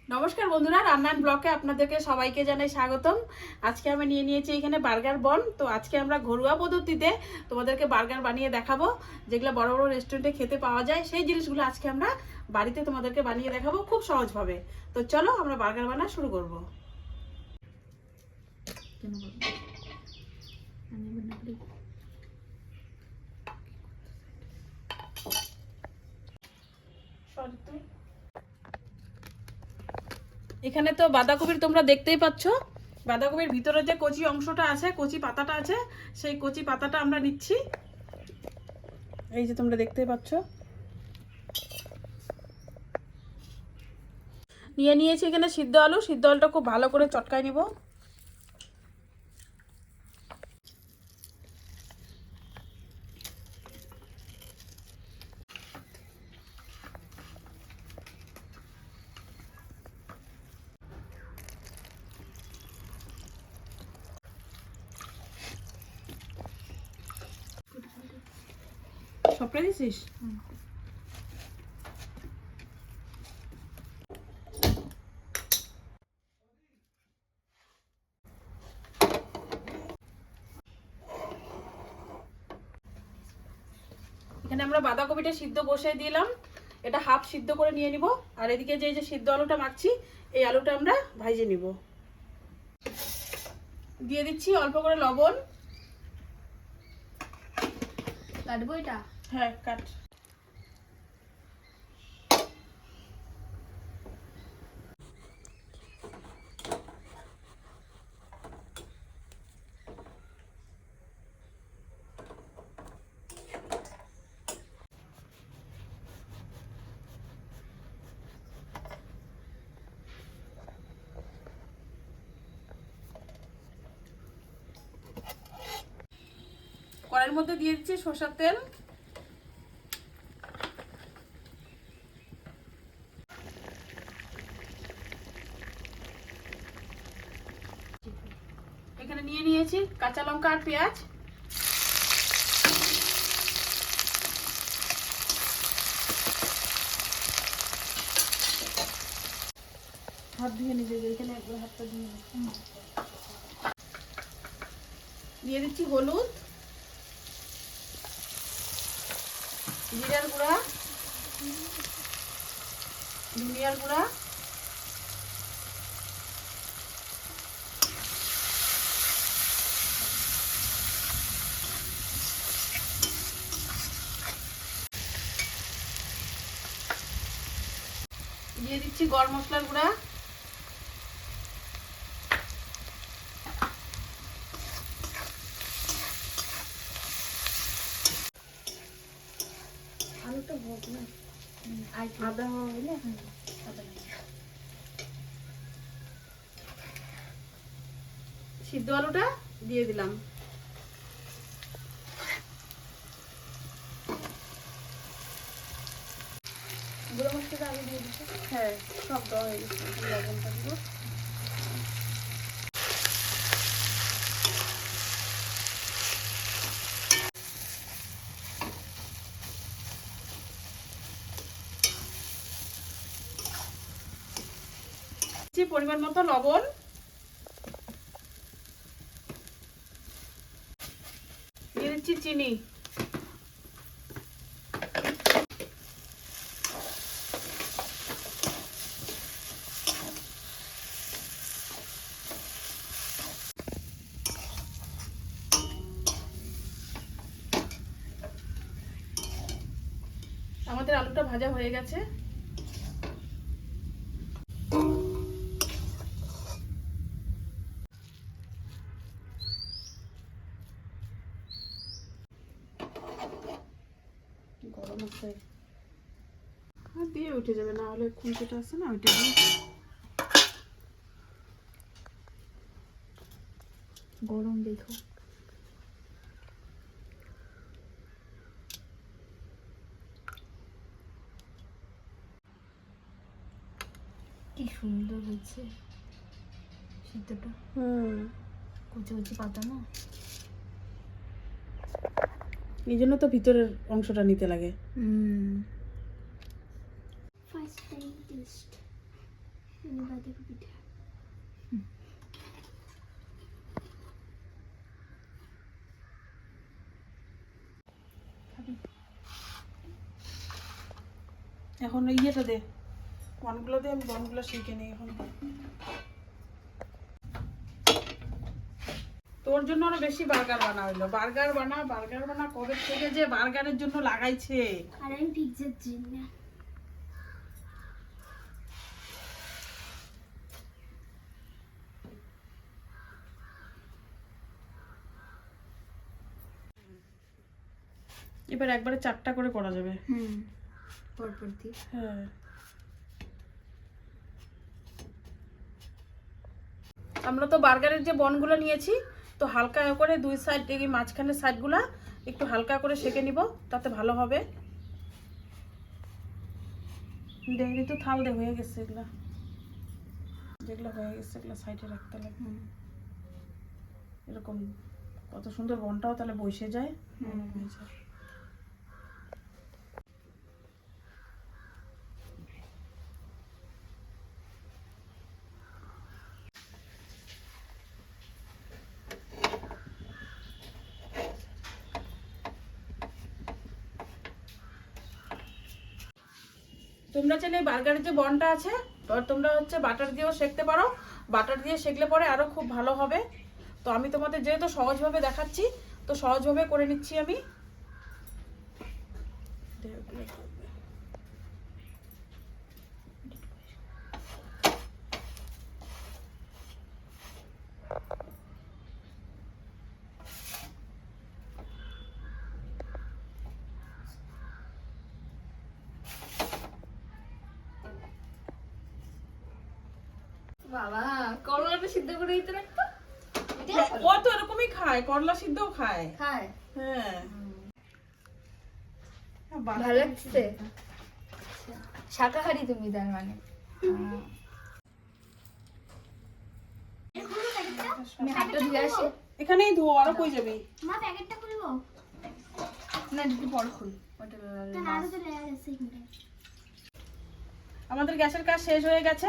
নমস্কার বন্ধুরা, রান্নান ব্লকে আপনাদেরকে সবাইকে জানাই স্বাগতম। আজকে আমি নিয়ে নিয়েছি এখানে বার্গার বন। তো আজকে আমরা ঘরোয়া পদ্ধতিতে তোমাদেরকে বার্গার বানিয়ে দেখাবো, যেগুলো বড় বড় রেস্টুরেন্টে খেতে পাওয়া যায়। সেই জিনিসগুলো আজকে আমরা বাড়িতে তোমাদেরকে বানিয়ে দেখাবো খুব সহজভাবে। তো চলো আমরা বার্গার বানা শুরু করবো। এখানে তো বাঁধাকপির তোমরা দেখতেই পাচ্ছ, বাঁধাকপির ভিতরে যে কচি অংশটা আছে, কচি পাতাটা আছে, সেই কচি পাতাটা আমরা নিচ্ছি। এই যে তোমরা দেখতেই পাচ্ছ, নিয়ে নিয়েছি এখানে সিদ্ধ আলু। সিদ্ধ আলুটা খুব ভালো করে চটকায় নিব। সবটা দিছিস? এখানে আমরা বাঁধাকপিটা সিদ্ধ বসিয়ে দিলাম, এটা হাফ সিদ্ধ করে নিয়ে নিব। আর এদিকে যে সিদ্ধ আলুটা মাখছি, এই আলুটা আমরা ভাইজে নিব। দিয়ে দিচ্ছি অল্প করে লবণ। কাটবো এটা? হ্যাঁ কাট। কড়াইয়ের মধ্যে দিয়ে দিচ্ছি সরষের তেল। এখানে নিয়ে নিয়েছি কাঁচা লঙ্কা আর পেঁয়াজ। হাত ধুয়ে নিজে, এখানে একবার হাতটা ধুয়ে দিয়ে দিচ্ছি হলুদ, জিরার গুঁড়া, ধনিয়ার গুঁড়া, দিয়ে দিচ্ছি গরম মশলার গুঁড়া, আলুটা হোক না, আদা হইলে সিদ্ধ আলুটা দিয়ে দিলাম। গুঁড়ো মশলাটা আগে দিয়ে দিচ্ছি। হ্যাঁ সব দেওয়া হয়ে গেছে, লবণটা দিব। পরিমাণ মতো লবণ, দিয়ে দিচ্ছি চিনি, আমাদের আলুটা ভাজা হয়ে গেছে। গরম আছে, দিয়ে উঠে যাবে, না হলে খুঁটিটা আছে না, ওইটা দিয়ে গরম দেখো। কি সুন্দর হয়েছে সিদ্ধটা। কচি কচি পাতা না, এই জন্য তো ভিতরের অংশটা নিতে লাগে। First time test. এখন ইয়েটা দে, বনগুলো দিয়ে আমি বনগুলো শিখে নিই এখন। তোর জন্য আরো বেশি বার্গার বানা হইলো, বার্গার বানা কবে থেকে যে বার্গারের জন্য লাগাইছে। আর আমি পিৎজার জন্য। এবার একবারে 4টা করে করা যাবে। পরপর দিয়ে। হ্যাঁ, আমরা তো বার্গারের যে বনগুলো নিয়েছি, তো হালকা করে দুই সাইড, এই মাঝখানের সাইডগুলো একটু হালকা করে সেঁকে নিব, তাতে ভালো হবে। দেখলি তো থাল দে হয়ে গেছে, এগুলা যেগুলো হয়ে গেছে এগুলো সাইডে রাখতে লাগবে। এরকম কত সুন্দর বনটাও তাহলে বসে যায়। হয়ে যায়। তোমরা চাইলে বার্গারের যে বনটা আছে, তোমরা হচ্ছে বাটার দিয়েও সেঁকতে পারো। বাটার দিয়ে সেঁকলে পরে আরো খুব ভালো হবে। তো আমি তোমাদের যেহেতু সহজভাবে দেখাচ্ছি, তো সহজভাবে করে নিচ্ছি আমি। বাবা করলাটা সিদ্ধ করে দিতে রাখতো। ও তো এরকমই খায়, করলা সিদ্ধও খায়। খায়। হ্যাঁ, ভালো লাগছে। শাকাহারি তুমি তার মানে। আমি হাতটা ধুয়ে আসি। এখানেই ধো, আরো কই যাবি? মা প্যাকেটটা খুলবো? না একটু পর খুল। ওটা না আরো তো লেয়ার আছে এখানে। আমাদের গ্যাসের কাজ শেষ হয়ে গেছে।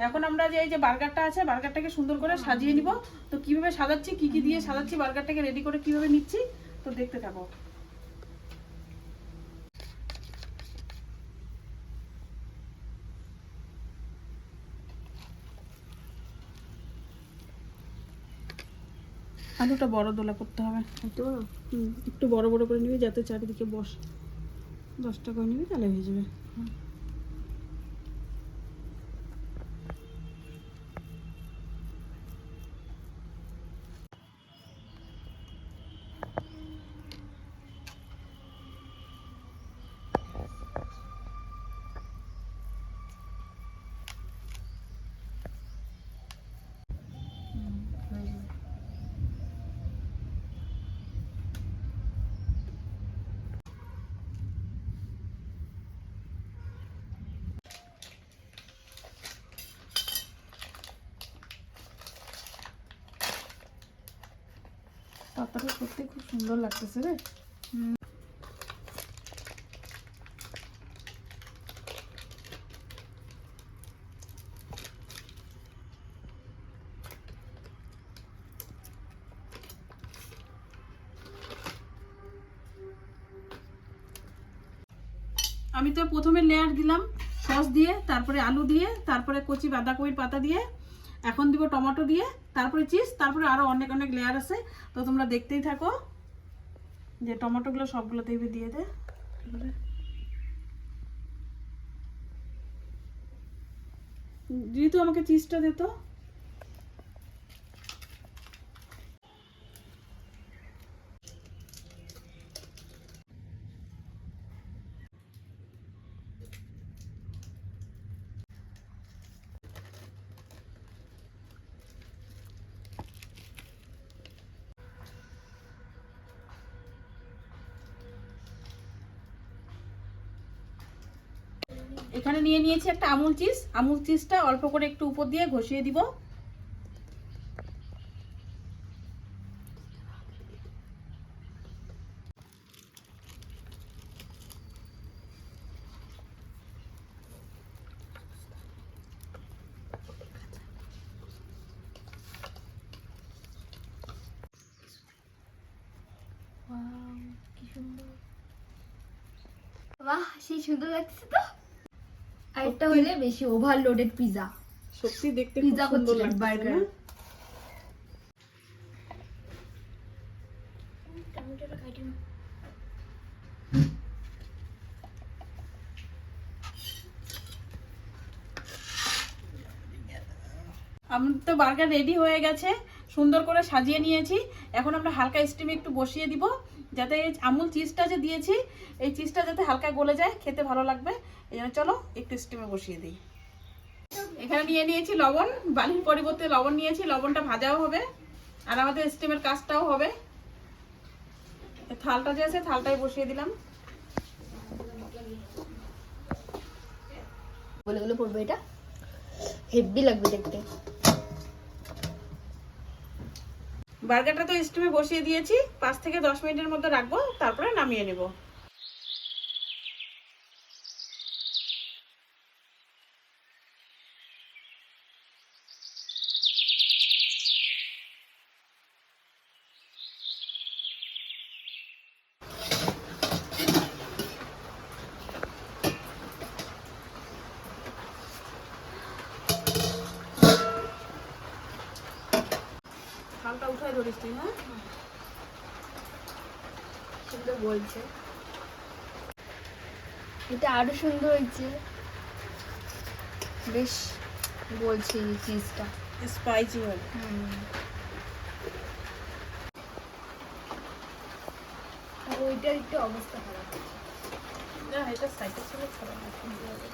এখন আমরা যে এই যে বার্গারটা আছে, বার্গারটাকে সুন্দর করে সাজিয়ে নিব। তো কিভাবে সাজাচ্ছি, কি কি দিয়ে সাজাচ্ছি, বার্গারটাকে রেডি করে কিভাবে নিচ্ছি, তো দেখতে থাকো। আলুটা বড় দোলা করতে হবে। একটু বড় বড় করে নিবি, যাতে চারিদিকে 10টা করে নিবি, তাহলে হয়ে যাবে। পাতাটা সত্যি খুব সুন্দর লাগতেছে রে। আমি তো প্রথমে লেয়ার দিলাম সস দিয়ে, তারপরে আলু দিয়ে, তারপরে কচি বাঁধাকপির পাতা দিয়ে, এখন দিব টমেটো দিয়ে, তারপরে চিজ, তারপরে আরো অনেক অনেক লেয়ার আছে। তো তোমরা দেখতেই থাকো যে টমেটোগুলো সবগুলোতেই দিয়ে দে। যেহেতু আমাকে চিজটা দে তো। এখানে নিয়ে নিয়েছি একটা আমুল চিজ। আমুল চিজটা অল্প করে একটু উপর দিয়ে ঘষিয়ে দিব। বাহ সেই সুন্দর লাগছে তো। আর এটা হলে বেশি ওভারলোডেড পিজা। সত্যি দেখতে খুব পিজা সুন্দর করছিলেন, লাগছে বার্গার। না? টমেটোটা কাটি না। আমাদের তো বার্গার রেডি হয়ে গেছে, সুন্দর করে সাজিয়ে নিয়েছি। এখন আমরা হালকা স্টিমে একটু বসিয়ে দিব, যাতে এই আমুল চিজটা যে দিয়েছি এই চিজটা যাতে হালকা গলে যায়, খেতে ভালো লাগবে। এই জন্য চলো একটু স্টিমে বসিয়ে দিই। এখানে নিয়ে নিয়েছি লবণ, বালির পরিবর্তে লবণ নিয়েছি। লবণটা ভাজাও হবে আর আমাদের স্টিমের কাজটাও হবে। এই থালটা যে আছে থালটাই বসিয়ে দিলাম। বলে বলে পড়বে, এটা হেভি লাগবে দেখতে। বার্গারটা তো স্টিমে বসিয়ে দিয়েছি, 5 থেকে 10 মিনিটের মধ্যে রাখবো, তারপরে নামিয়ে নেব। থালটা উঠাই ধরিস তুই, হ্যাঁ? সুন্দর বলছে, এটা আরো সুন্দর হয়েছে। বেশ বলছে এই চিজটা। স্পাইসি হবে। আর ওইটার একটু অবস্থা খারাপ হচ্ছে। না, এটা সাইডে ছিল, খারাপ না, সুন্দর হবে।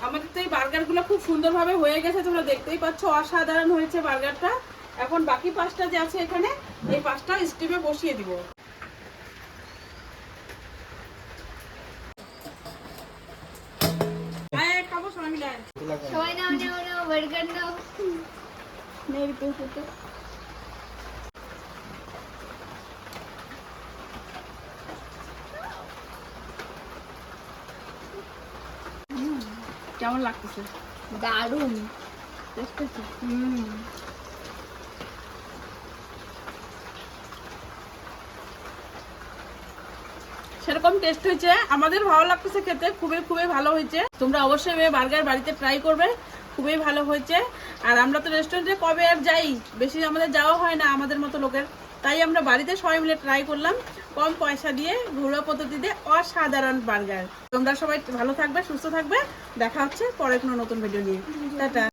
আমাদের তো এই বার্গারগুলো খুব সুন্দরভাবে হয়ে গেছে, তোমরা দেখতেই পাচ্ছ, অসাধারণ হয়েছে বার্গারটা। এখন বাকি 5টা যে আছে এখানে, এই 5টা স্টিমে বসিয়ে দিব। আয় খাবো সবাই মিলে, আয়। সবাই নাও নাও নাও, বার্গার নাও। নে একটু একটু। কেমন লাগতেছে? দারুণ। টেস্ট হয়েছে? সেরকম টেস্ট হয়েছে, আমাদের ভালো লাগতেছে খেতে, খুবই খুবই ভালো হয়েছে। তোমরা অবশ্যই এই বার্গার বাড়িতে ট্রাই করবে, খুবই ভালো হয়েছে। আর আমরা তো রেস্টুরেন্টে কবে আর যাই, বেশি আমাদের যাওয়া হয় না আমাদের মতো লোকের, তাই আমরা বাড়িতে সবাই মিলে ট্রাই করলাম, কম পয়সা দিয়ে ঘরোয়া পদ্ধতিতে অসাধারণ বার্গার। তোমরা সবাই ভালো থাকবে, সুস্থ থাকবে, দেখা হচ্ছে পরে কোনো নতুন ভিডিও নিয়ে। টাটা।